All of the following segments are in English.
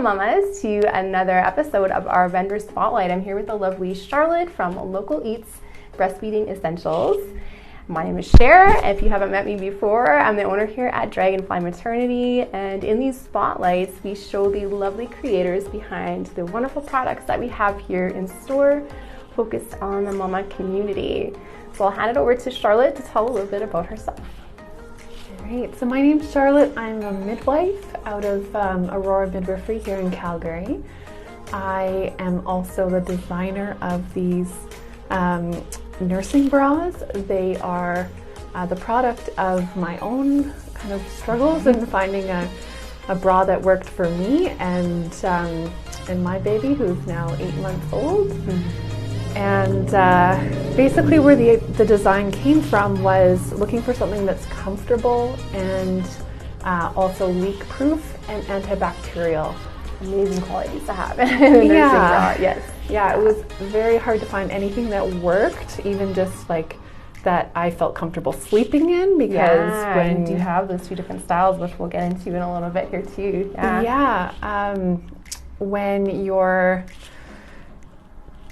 Mamas, to another episode of our Vendor Spotlight. I'm here with the lovely Charlotte from Local Eats Breastfeeding Essentials. My name is Cher. If you haven't met me before, I'm the owner here at Dragonfly Maternity, and in these spotlights we show the lovely creators behind the wonderful products that we have here in store focused on the mama community. So I'll hand it over to Charlotte to tell a little bit about herself. Great. So my name's Charlotte. I'm a midwife out of Aurora Midwifery here in Calgary. I am also the designer of these nursing bras. They are the product of my own kind of struggles in finding a bra that worked for me and my baby, who's now 8 months old. Mm-hmm. And basically where the design came from was looking for something that's comfortable and also leak-proof and antibacterial. Amazing qualities to have in a nursing bra, yes. Yeah, it was very hard to find anything that worked, even just like that I felt comfortable sleeping in, because when you have those two different styles, which we'll get into in a little bit here too. When you're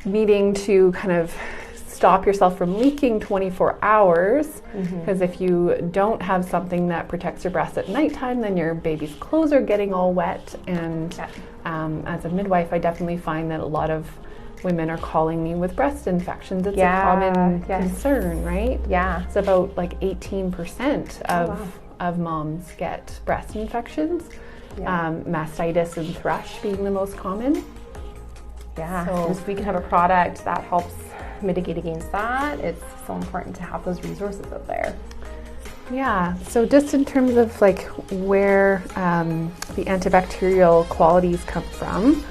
needing to kind of stop yourself from leaking 24 hours, because if you don't have something that protects your breast at nighttime, then your baby's clothes are getting all wet. And as a midwife, I definitely find that a lot of women are calling me with breast infections. It's a common concern, right? Yeah. It's about like 18% of moms get breast infections, mastitis and thrush being the most common. Yeah, so if we can have a product that helps mitigate against that, it's so important to have those resources out there. Yeah, so just in terms of like where the antibacterial qualities come from,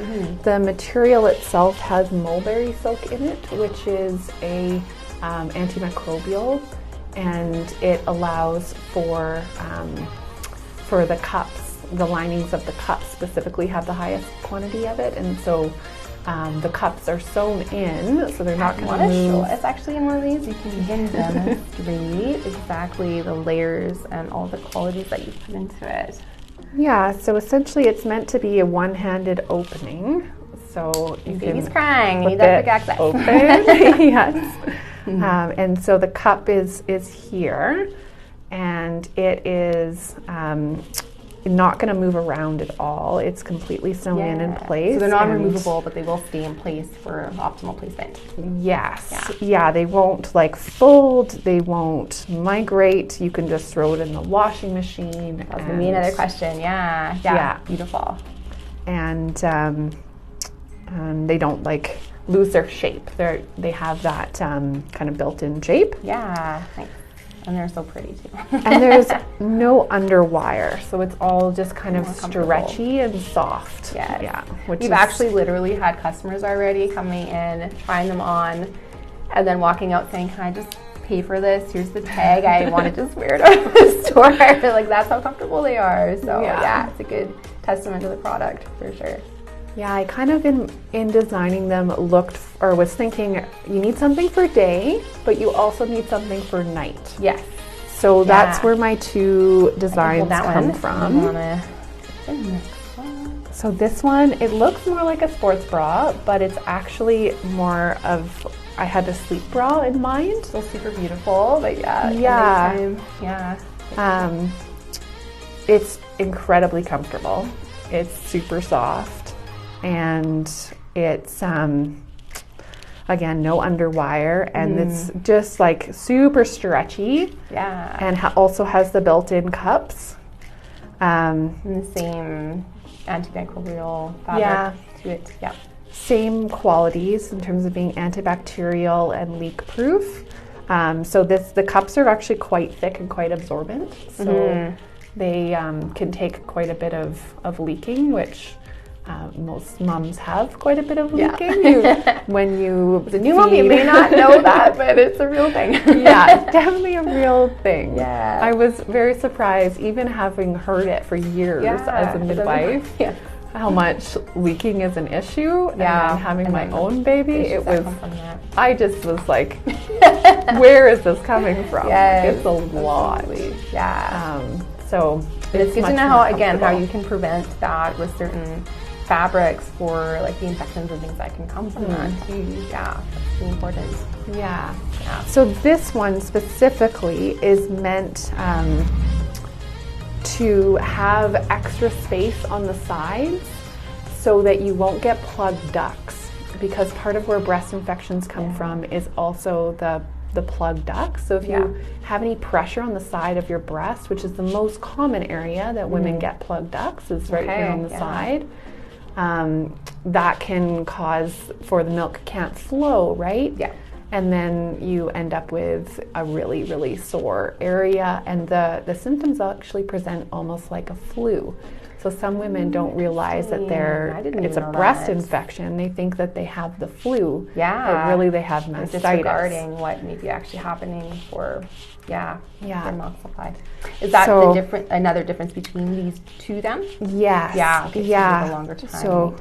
the material itself has mulberry silk in it, which is a antimicrobial, and it allows for the cups, the linings of the cups specifically have the highest quantity of it, and so the cups are sewn in, so they're not going to move. It's actually in one of these. You can even demonstrate exactly the layers and all the qualities that you put into it. Yeah, so essentially it's meant to be a one-handed opening. So your baby's crying. You need that quick access. Open. Yes. And so the cup is here, and it is not going to move around at all. It's completely sewn in place. So they're not removable, but they will stay in place for optimal placement. Yes. Yeah, they won't like fold, they won't migrate. You can just throw it in the washing machine. That was going to be another question. Yeah. Beautiful. And they don't like lose their shape. They have that kind of built-in shape. Yeah. Nice. And they're so pretty too. And there's no underwire, so it's all just kind of stretchy and soft. Yes. Yeah. We've actually literally had customers already coming in, trying them on, and then walking out saying, "Can I just pay for this? Here's the tag. I want to just wear it out of the store." Like, that's how comfortable they are. So it's a good testament to the product for sure. Yeah, I kind of in designing them was thinking you need something for day, but you also need something for night. Yes. So that's where my two designs come from. So this one, it looks more like a sports bra, but it's actually more of, I had a sleep bra in mind. So super beautiful, but it's incredibly comfortable. It's super soft. And it's, again, no underwire, and it's just like super stretchy. Yeah. And also has the built-in cups. And the same antibacterial fabric to it. Yeah. Same qualities in terms of being antibacterial and leak-proof. So the cups are actually quite thick and quite absorbent. So they can take quite a bit of leaking, which most moms have quite a bit of leaking. When the new mom, you may not know that, but it's a real thing. Yeah, it's definitely a real thing. Yeah. I was very surprised, even having heard it for years as a midwife, how much leaking is an issue. And then having my own baby, I just was like, where is this coming from? It's a lot. Yeah. So it's good to know how you can prevent that with certain fabrics for like the infections and things that can come from that too. Yeah, that's really important. Yeah. So this one specifically is meant to have extra space on the sides so that you won't get plugged ducts, because part of where breast infections come from is also the plugged ducts. So if you have any pressure on the side of your breast, which is the most common area that women get plugged ducts, is right here on the side, that can cause for the milk can't flow, right? Yeah. And then you end up with a really, really sore area, and the symptoms actually present almost like a flu. So some women don't realize that it's a breast infection. They think that they have the flu. Yeah. But really they have mastitis. Disregarding what may be actually happening for their milk supply. Is that another difference between these two then? Yes. Yeah. Okay, yeah. So a longer time. So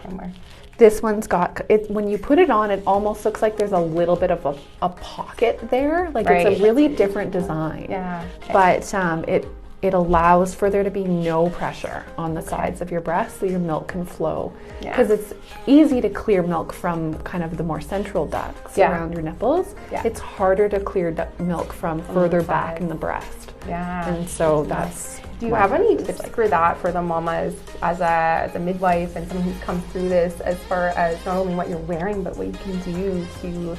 this one's got it. When you put it on, it almost looks like there's a little bit of a pocket there. Like it's a really different design. Yeah. Okay. But it allows for there to be no pressure on the sides of your breast so your milk can flow. Because it's easy to clear milk from kind of the more central ducts around your nipples. Yeah. It's harder to clear milk from further back in the breast. Yeah. And so that's... Do you have any tips for that for the mamas as a midwife and someone who's come through this, as far as not only what you're wearing, but what you can do to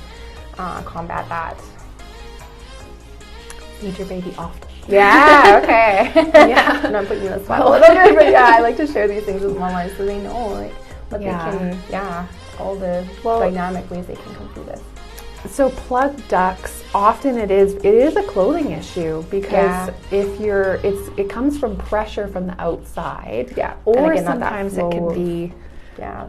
combat that? Feed your baby often. Yeah, okay. I'm not putting you in the spot a little bit, but I like to share these things with mamas so they know like what they can, all the dynamic ways they can come through this. So plugged ducts, often it is a clothing issue, because if it comes from pressure from the outside, or again, sometimes it can be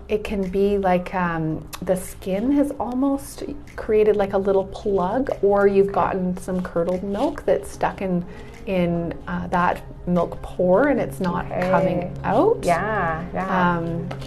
it can be like the skin has almost created like a little plug, or you've gotten some curdled milk that's stuck in that milk pore and it's not coming out.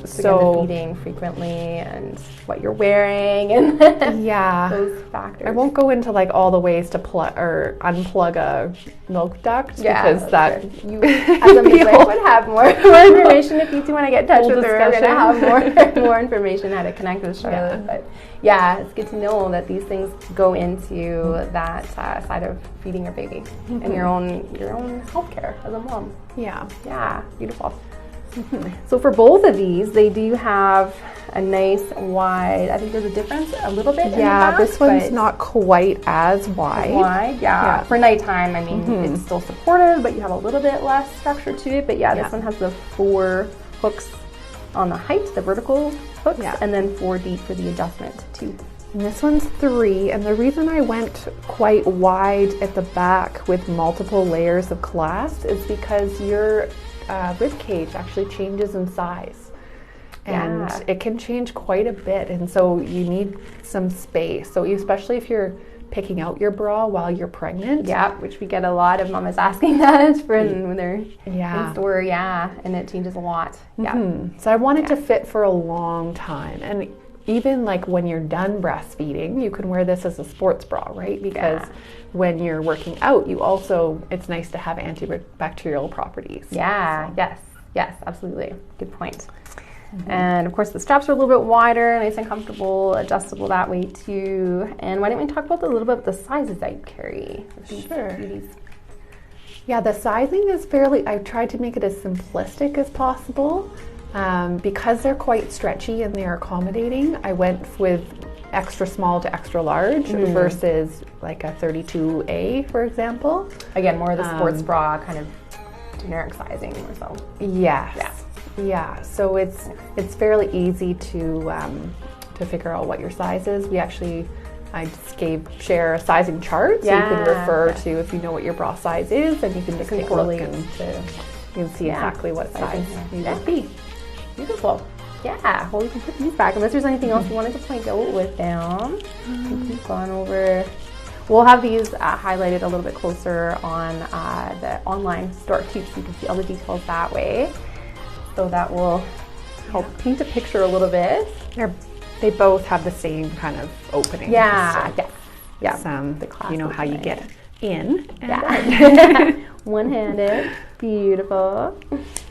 So the feeding frequently and what you're wearing and those factors. I won't go into like all the ways to plug or unplug a milk duct, because that you as a midwife would have more information. If you do want to get in touch with her, we're going to have more information how to connect with Charlotte. But it's good to know that these things go into that side of feeding your baby and your own healthcare as a mom. Yeah, beautiful. So for both of these, they do have a nice wide, I think there's a difference a little bit in the back, this one's not quite as wide. For nighttime, I mean, it's still supportive, but you have a little bit less structure to it. But this one has the 4 hooks on the height, the vertical hooks, and then 4 deep for the adjustment too. And this one's 3, and the reason I went quite wide at the back with multiple layers of clasp is because your rib cage actually changes in size, and it can change quite a bit, and so you need some space. So especially if you're picking out your bra while you're pregnant, which we get a lot of mamas asking that when they're in store, and it changes a lot. So I want it to fit for a long time, and even like when you're done breastfeeding, you can wear this as a sports bra, right? Because when you're working out, it's nice to have antibacterial properties. Yes, absolutely. Good point. And of course the straps are a little bit wider, nice and comfortable, adjustable that way too. And why don't we talk about a little bit of the sizes that you carry? Sure. Yeah, the sizing is I've tried to make it as simplistic as possible. Because they're quite stretchy and they're accommodating, I went with extra small to extra large versus like a 32A, for example. Again, more of the sports bra kind of generic sizing or so. So it's fairly easy to figure out what your size is. I just share a sizing chart, so you can refer to, if you know what your bra size is, and you can just take a look and you can see exactly what size you would be. Beautiful. Well, we can put these back unless there's anything else you wanted to point out with them. We've gone over. We'll have these highlighted a little bit closer on the online store too, so you can see all the details that way. So that will help paint a picture a little bit. They both have the same kind of opening. The you know how you get in. One-handed. Beautiful.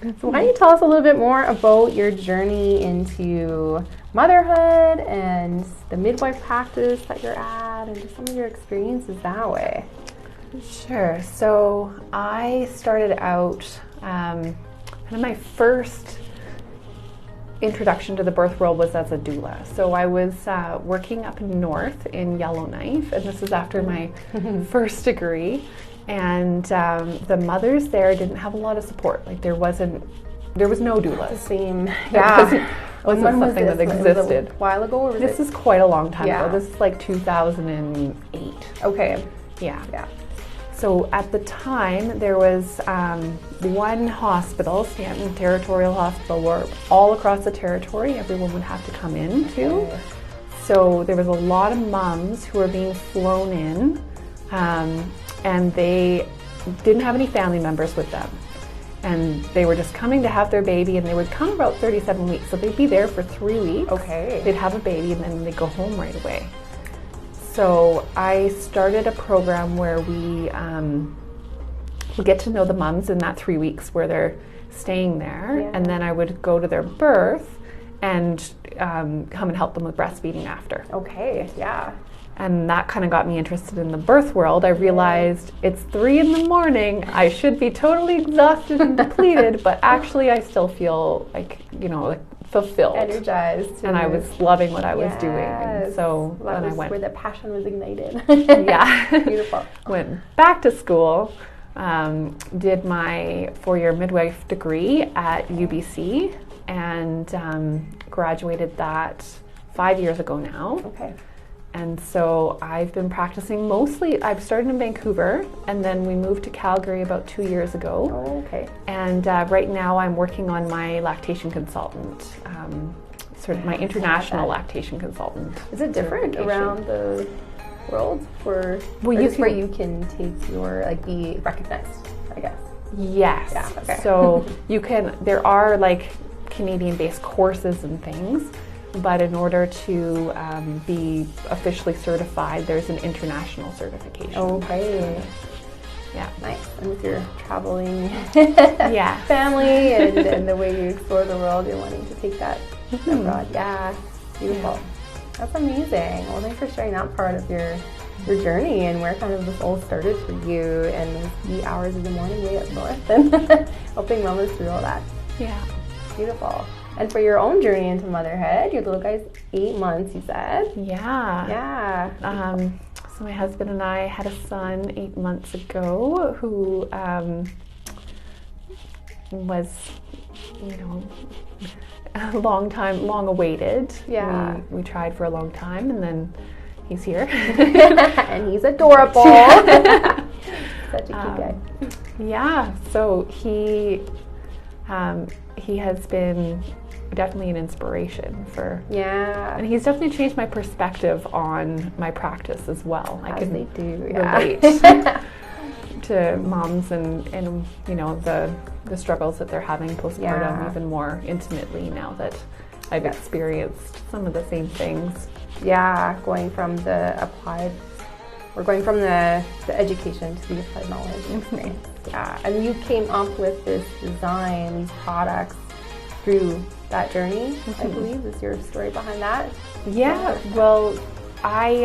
So why don't you tell us a little bit more about your journey into motherhood and the midwife practice that you're at and just some of your experiences that way? Sure. So I started out, kind of my first introduction to the birth world was as a doula. So I was working up north in Yellowknife, and this is after my first degree. And the mothers there didn't have a lot of support. Like there was no doulas. The same. Yeah. Wasn't something that existed. Was it a while ago, or was This is quite a long time ago. This is like 2008. Okay. Yeah. So at the time, there was one hospital, Stanton Territorial Hospital, where all across the territory, everyone would have to come in to. Okay. So there was a lot of moms who were being flown in, and they didn't have any family members with them. And they were just coming to have their baby, and they would come about 37 weeks. So they'd be there for 3 weeks. Okay. They'd have a baby, and then they'd go home right away. So I started a program where we get to know the moms in that 3 weeks where they're staying there, and then I would go to their birth and come and help them with breastfeeding after. Okay, yeah. And that kind of got me interested in the birth world. I realized it's 3 a.m. I should be totally exhausted and depleted, but actually I still feel like, fulfilled. Energized. And I was loving what I was doing. And so that then was I went. where the passion was ignited. Yeah. Beautiful. Went back to school, did my 4-year midwife degree at UBC, and graduated that 5 years ago now. Okay. And so I've been practicing mostly, I've started in Vancouver, and then we moved to Calgary about 2 years ago. Oh, okay. And right now I'm working on my lactation consultant, my international lactation consultant. Is it different around the world where you can take your, be recognized, I guess? Yes. Yeah, okay. So there are Canadian-based courses and things, but in order to be officially certified, there's an international certification. Okay. Yeah. Nice. And with your traveling yeah. family and the way you explore the world, you're wanting to take that abroad. Yeah. Beautiful. Yeah. That's amazing. Well, thanks for sharing that part of your journey and where kind of this all started for you and those wee hours of the morning way up north and helping mamas through all that. Yeah. Beautiful. And for your own journey into motherhood, your little guy's 8 months, you said? Yeah. Yeah. So my husband and I had a son 8 months ago who was, long awaited. Yeah. We tried for a long time, and then he's here. And he's adorable. Such a cute guy. Yeah. So he has been definitely an inspiration and he's definitely changed my perspective on my practice as well. I can relate to moms and the struggles that they're having postpartum even more intimately now that I've experienced some of the same things. Yeah, going from the education to the applied knowledge and experience. Yeah, and you came up with this design, these products through that journey, I believe. Is your story behind that? Yeah, well, I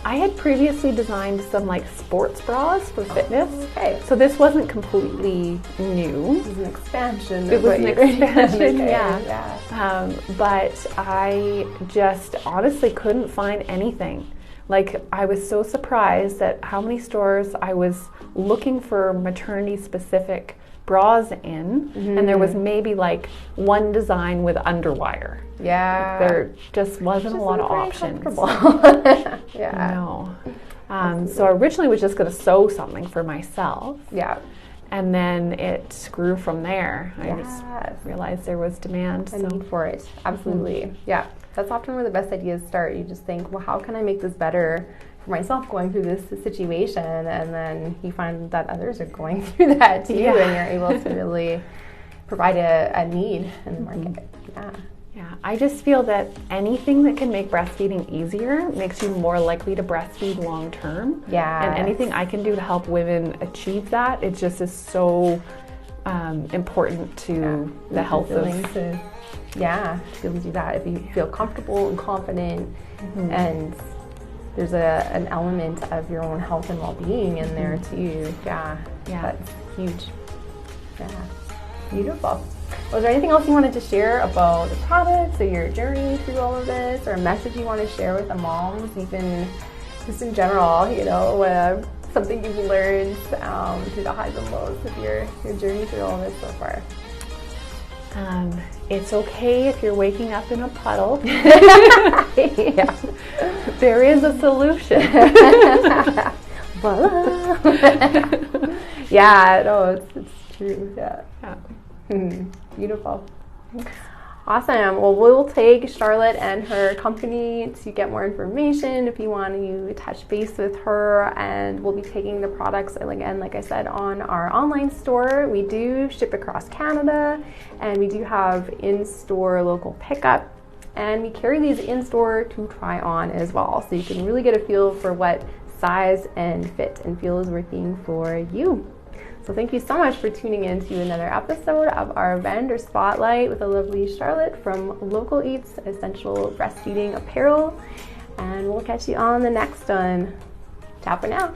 had previously designed some sports bras for fitness. Okay. So this wasn't completely new. It was an expansion. It was an expansion, okay. Yeah. But I just honestly couldn't find anything. I was so surprised at how many stores I was looking for maternity-specific bras in, and there was maybe one design with underwire. Yeah. There just wasn't a lot of options. Yeah. No. So I originally was just going to sew something for myself. Yeah. And then it grew from there. I just realized there was demand. A need for it. Absolutely. Yeah. That's often where the best ideas start. You just think, well, how can I make this better for myself going through this situation? And then you find that others are going through that too, and you're able to really provide a need in the market. Yeah, I just feel that anything that can make breastfeeding easier makes you more likely to breastfeed long term. Yeah. And anything I can do to help women achieve that, it just is so important to the health of. To be able to do that. If you feel comfortable and confident, and there's an element of your own health and well-being in there too. Yeah, that's huge. Yeah, beautiful. Was there anything else you wanted to share about the products or your journey through all of this, or a message you want to share with the moms, even just in general, you know, something you've learned through the highs and lows of your journey through all this so far? It's okay if you're waking up in a puddle. Yeah. There is a solution. Yeah, no, it's true. Yeah. Beautiful. Awesome. Well, we'll take Charlotte and her company to get more information if you want to touch base with her, and we'll be taking the products, again, like I said, on our online store. We do ship across Canada, and we do have in-store local pickup, and we carry these in-store to try on as well, so you can really get a feel for what size and fit and feel is working for you. So thank you so much for tuning in to another episode of our Vendor Spotlight with the lovely Charlotte from Local Eats Essential Breastfeeding Apparel. And we'll catch you on the next one. Ciao for now.